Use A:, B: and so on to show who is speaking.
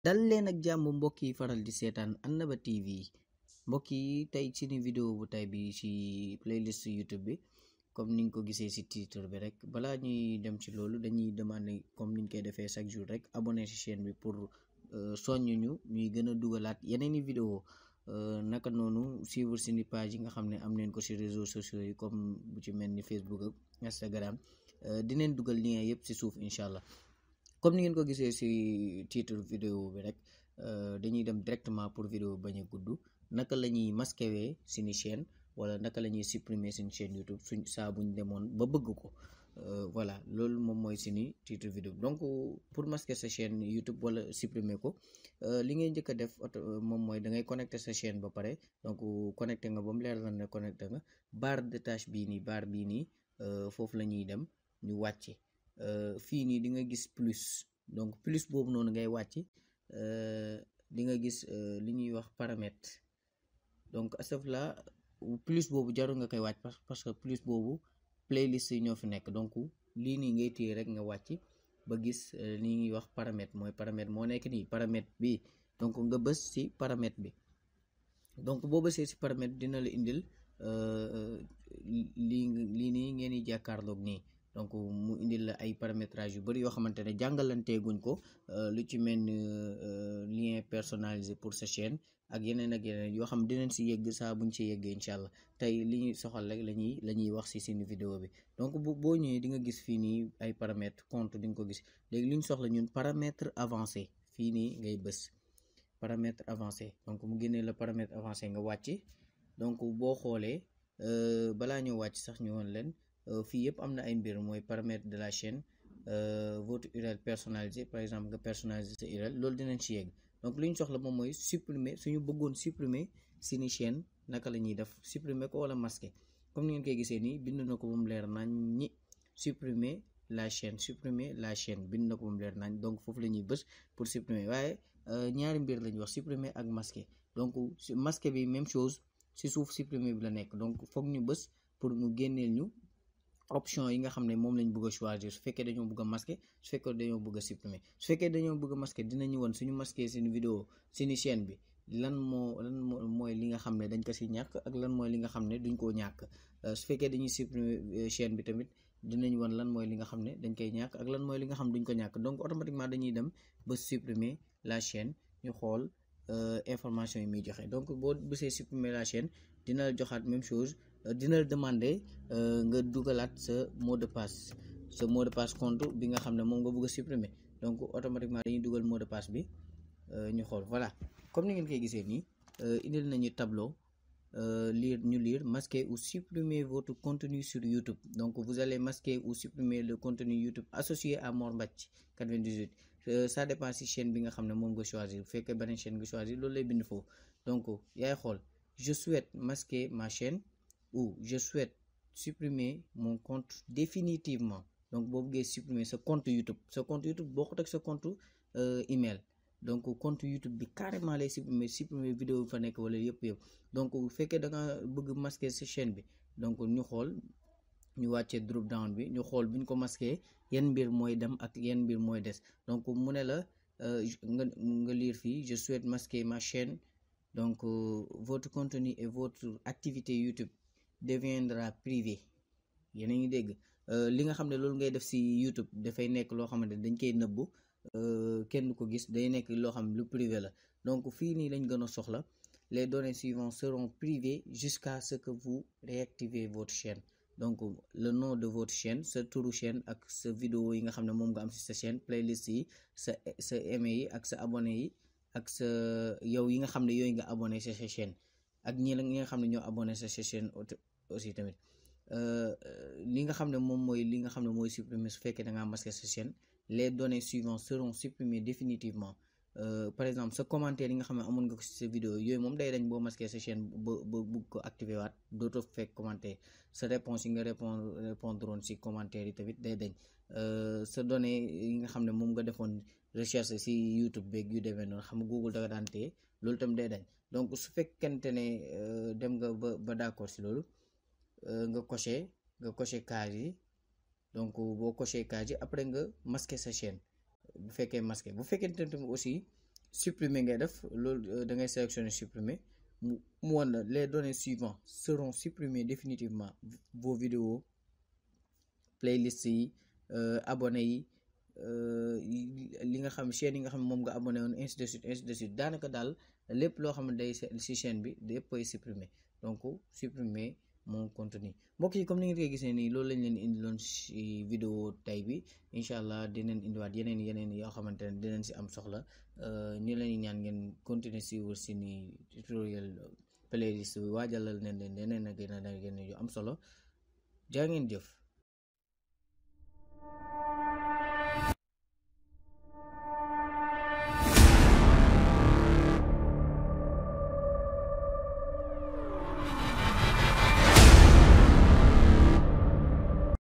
A: dal leen ak jàmm mbokk yi faral di seetaan Annaba TV mbokk yi tey ci ni vidéo bu tey bi ci playlist YouTube bi comme niñ ko gisee ci titre bi rek balaa ñuy dem ci loolu dañuy demander comme niñ koy defee chaque jour rek abonné ci chaîne bi pour soññ ñu ñuy gën a dugalaat yeneeni vidéo naka noonu suivre suñu page yi nga xam ne am neen ko ci réseaux sociaux yi comme bu ci mel ni Facebook ak Instagram dineen dugal lien yëpp ci suuf incha allah. comme ni ngeen ko gisee ci titre vidéo bi rek dañuy dem directement pour vidéo bañ a gudd naka la ñuy masquer suñu chaîne wala naka la ñuy supprimer suñu chaîne YouTube suñ saa buñ demoon ba bëgg ko voilà loolu moom mooy suñu titre vidéo donc pour masquer sa chaîne YouTube wala supprimer ko li ngay njëkk a def moom mooy da ngay connecter sa chaîne ba pare donc connecter nga ba mu leer na ne connecter nga barre de tâche bii nii foofu la ñuy dem ñu wàcce fii nii di nga gis plus donc plus boobu noonu ngay wàcc di nga gis li ñuy wax paramètres donc astafurlah plus boobu jarul nga koy wàcc parce que plus boobu playlist yi ñoo fi nekk donc lii nii ngay téye rek nga wàcc ba gis li ñuy wax paramètre mooy paramètre moo nekk nii paramètre bi donc nga bës ci paramètre bi donc boo bësee ci paramètre dina la indil lii nii ngeen di jàkkaarloog nii donc mu indil la ay paramétrage yu bari yoo xamante ne jàngalanteeguñ ko lu ci mel ni lien personnalisé pour sa chaîne ak yeneen yoo xam dinañ si yegg saa buñ ci yeggee incha allah tey li ñuy soxal rek la ñuy wax si suñu vidéo bi donc boo ñëwee di nga gis fii nii ay paramètres compte di nga ko gis léegi li ñu soxla ñun paramètre avancé fii nii ngay bës paramètre avancé donc mu génnee la paramètre avancé nga wàcc donc boo xoolee balaa ñoo wàcc sax ñu woon leen fii yëpp am na ay mbir mooy paramètre de la chaîne votre URL personnalisé par exemple nga personnaliser sa URL loolu dinañ ci yegg donc li ñu soxla moom mooy supprimer suñu bëggoon supprimer suñu chaîne naka la ñuy def supprimer ko wala masquer comme ni ngeen koy gisee nii bind na ko ba mu leer nañ ñi supprimer la chaîne bind na ko ba mu leer nañ donc foofu la ñuy bës pour supprimer waaye ñaari mbir la ñuy wax supprimer ak masquer donc masquer bi même chose ci suuf supprimer bi la nekk donc foog ñu bës pour mu génneel ñu option yi nga xam ne moom lañ bëgg a choisir su fekkee dañoo bëgg a masquer su fekkee dañoo bëgg a supprimer su fekkee dañoo bëgg a masquer dinañu woon suñu masquer suñu vidéo suñu chaîne bi lan mooy li nga xam ne dañ ko si ñàkk ak lan mooy li nga xam ne duñ koo ñàkk su fekkee dañuy supprimer chaîne bi tamit dinañu woon lan mooy li nga xam ne dañ koy ñàkk ak lan mooy li nga xam ne duñ ko ñàkk donc automatiquement dañuy dem ba supprimer la chaîne ñu xool information yi muy joxe donc boo bësee supprimer la chaîne dina la joxaat même chose dina la demander nga dugalaat sa mot de passe compte bi nga xam ne moom nga bëgg a supprimer donc automatiquement dañuy dugal mot de passe bi ñu xool voilà comme ni ngeen koy gisee nii indil nañu tableau lire masquer ou supprimer votre contenu sur YouTube donc vous allez masquer ou supprimer le contenu YouTube associé à Mor Mbacc 98 ça dépend si chaîne bi nga xam ne moom nga choisir bu fekkee beneen chaîne nga choisir loolu lay bind foofu donc yaay xool je souhaite masquer ma chaîne ou je souhaite supprimer mon compte définitivement donc boo bëggee supprimer sa compte YouTube bokkut ak sa compte email donc compte YouTube bi carrément lay supprimer vidéo bi fa nekk wala yëpp donc bu fekkee da nga bëgg masquer sa chaîne bi donc ñu xool ñu wàccee drop down bi ñu xool bu ñu ko masquer yan mbir mooy dem ak yan mbir mooy des donc mu ne la nga lire fii je souhaite masquer ma chaîne donc votre contenu et votre activité YouTube deviendra privé yéen a ngi dégg li nga xam ne loolu ngay def ci YouTube dafay nekk loo xamante dañ koy nëbbu kenn du ko gis day nekk loo xam lu privé la donc fii nii lañ gën a soxla les données suivantes seront privées jusqu'à ce que vous réactivez votre chaîne donc le nom de votre chaîne sa turu chaîne ak sa vidéo yi nga xam ne moom nga am ci sa chaîne playlist yi sa aimé yi ak sa abonné yi ak sa yow yi nga xam ne yooyu nga abonné sa chaîne ak ñi nga xam ne ñoo abonné sa chaîne aussi tamit li nga xam ne moom mooy supprimer su fekkee da ngaa masquer sa chaîne les données suivantes seront supprimées définitivement par exemple sa commentaire yi nga xam ne amoon nga ko ci sa vidéo yooyu moom day dañ boo masquer sa chaîne ba bugg ko activer waat dootoo fekk commentaire sa réponse yi nga répondroon ci commentaire yi tamit day dañ sa données yi nga xam ne moom nga defoon recherche ci YouTube beeg yu demee noonu xam nga Google da nga daan téye loolu tam day dañ donc su fekkente ne dem nga ba d'accord ci loolu nga coché case yi donc boo coché case yi après nga masquer sa chaîne bu fekkee masqué bu fekkente ne tamit aussi supprimer ngay def loolu da ngay sélectionner supprimer mu wan la les données suivantes seront supprimées définitivement vos vidéos playlist yi abonnés yi li nga xam chaîne yi nga xam moom nga abonné woon ainsi de suite daanaka daal lépp loo xam ne day ci chaîne bi lépp koy supprimer donc supprimer mon contenu mbokk yi comme ni ngeen koy gisee nii loolu lañ leen indiloon ci vidéo tey bi incha allah dinañ indiwaat yeneen yoo xamante ne dinañ ci am soxla ñu leen ñaan ngeen continuer suivre ci ni tutoriel playlist bi waajalal nañ leen yeneen ak yeneen yu am solo jaa ngeen jëf.